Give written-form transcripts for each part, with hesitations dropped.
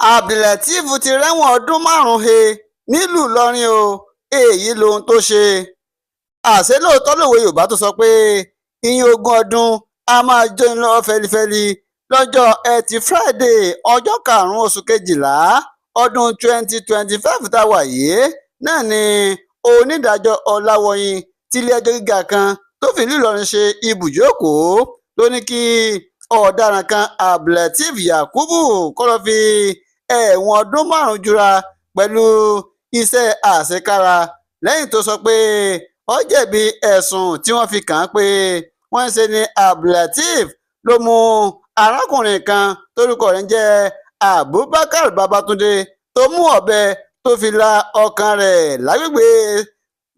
Abdullateef ti rẹ́wọ̀n ọdún 5 he nílùú Ìlọrin o. Èyí lohun tó ṣe. Àṣé lóòótọ́ lòwe Yorùbá tó sọ pé ìyìn ogún ọdún a máa jóni lọ́wọ́ fẹlifẹli. Lọ́jọ́ Ẹtì Friday ọjọ́ 5 oṣù Kejìlá ọdún 2025 tá a wà yìí náà ni onídàájọ́ Ọláwọyìn tilé-ẹjọ́ gíga kan tó fi ìlú Ìlọrin ṣe ibùjókòó ló ní kí ọ̀daràn kan Abdullateef Yakubu kó lọ́ọ́ fi ẹ̀wọ̀n ọdún 5 jura pẹ̀lú iṣẹ́ àṣekára lẹ́yìn tó sọ pé ó jẹ̀bi ẹ̀sùn tí wọ́n fi kàn án pé wọ́n ń ṣe ní Abdullateef ló mú arákùnrin kan tórúkọ rẹ̀ ń jẹ́ Abubakar Babatunde tó mú ọ̀bẹ tó fi la ọkàn rẹ̀ lágbègbè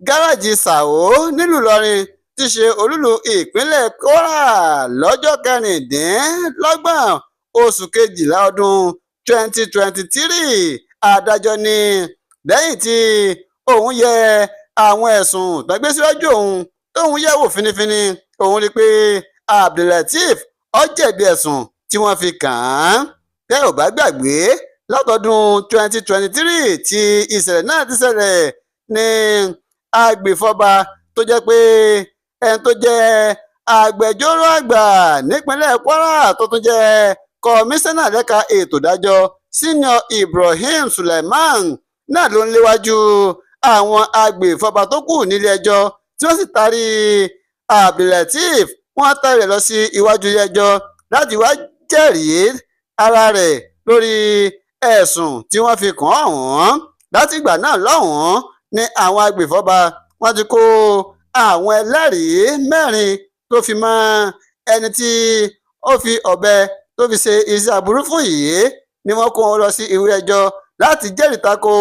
gáràjì Ṣàwó nílùú Ìlọrin tí ṣe olúlu ìpínlẹ̀ Kwara lọ́jọ́ 26 oṣù Kejìlá ọdún 2023. Adájọ́ ní lẹ́yìn tí òun yẹ àwọn ẹ̀sùn tó gbé síwájú òun tóun yẹ̀ wò finifini òun rí i pé Abdullateef ó jẹ̀bi ẹ̀sùn tí wọ́n fi kàn án. Tẹ́ ò bá gbàgbé látọdún 2023 tí ìṣẹ̀lẹ̀ náà ti ṣẹlẹ̀ ní agbèfọ́ba tó jẹ́ pé ẹni tó jẹ́ agbẹjọ́rò àgbà nípínlẹ̀ Kwara tó tún jẹ́ kọmíṣánná lẹ́ka ètò ìdájọ́ Senior Ibrahim Suleiman náà ló ń léwájú àwọn agbèfọ́ba tó kù nílé ẹjọ́ tí wọ́n sì taari Abdullateef wọ́n taari rẹ̀ lọ sí iwájú ilé ẹjọ́ láti wá jẹ́rìí ara rẹ̀ lórí ẹ̀sùn tí wọ́n fi kàn án ọ̀hún. Láti ìgbà náà lọ́hùn-ún ni àwọn agbèfọ́ba wọ́n ti kó àwọn ẹlẹ́rìí 4 tó fi mọ́ ẹni tí ó fi ọ̀bẹ tó fi ṣe iṣẹ́ aburú fún yìí ni wọ́n kó wọn lọ sí ilé ẹjọ́ láti jẹ́rìí tako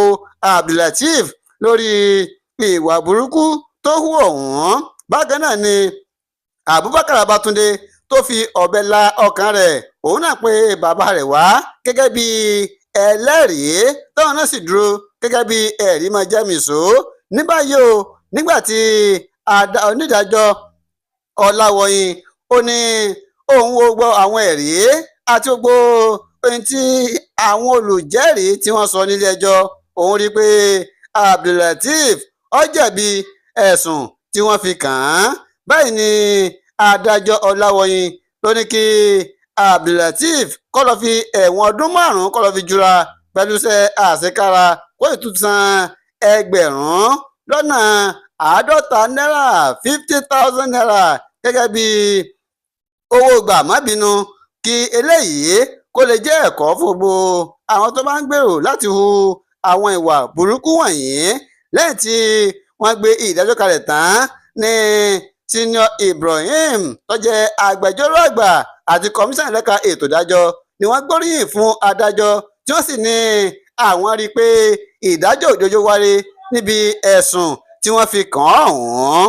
Abdullateef lórí ìwà burúkú tó hù ọ̀hún. Bákan náà ni Abubakar Babatunde tó fi ọ̀bẹ la ọkàn rẹ̀ òun náà pé bàbá rẹ̀ wá gẹ́gẹ́ bí ẹlẹ́rìí táwọn náà sì dúró gẹ́gẹ́ bí ẹ̀rí máa jẹ́ mìíṣó. Ní báyìí o nígbà tí onídàájọ́ Ọláwọyìn ó ní òun wo gbọ́ àwọn ẹ̀rí àti gbogbo ohun tí àwọn olùjẹ́rìí tí wọ́n sọ nílé ẹjọ́ òun rí i pé Abdullateef ó jẹ̀bi ẹ̀sùn tí wọ́n fi kàn án. Báyìí ni adájọ́ Ọláwọyìn ló ní kí Abdullateef kó lọ́ọ́ fi ẹ̀wọ̀n ọdún 5 kó lọ́ọ́ fi jura pẹ̀lú iṣẹ́ àṣekára kó sì tún san ẹgbẹ̀rún lọ́nà 50 náírà 50,000 naira gẹ́gẹ́ bí owó gbàmábínú kí eléyìí kó lè jẹ́ ẹ̀kọ́ fún gbogbo àwọn tó bá ń gbèrò láti hu àwọn ìwà burúkú wọ̀nyí. Lẹ́yìn tí wọ́n gbé ìdájọ́ kalẹ̀ tán ní Senior Ibrahim tó jẹ́ agbẹjọ́rò àgbà àti kọmíṣánná lẹ́ka ètò ìdájọ́ ni wọ́n gbóríyìn fún adájọ́ tí wọ́n sì ní àwọn rí i pé ìdájọ́ òdodo wáyé níbi ẹ̀sùn tí wọ́n fi kàn án ọ̀hún.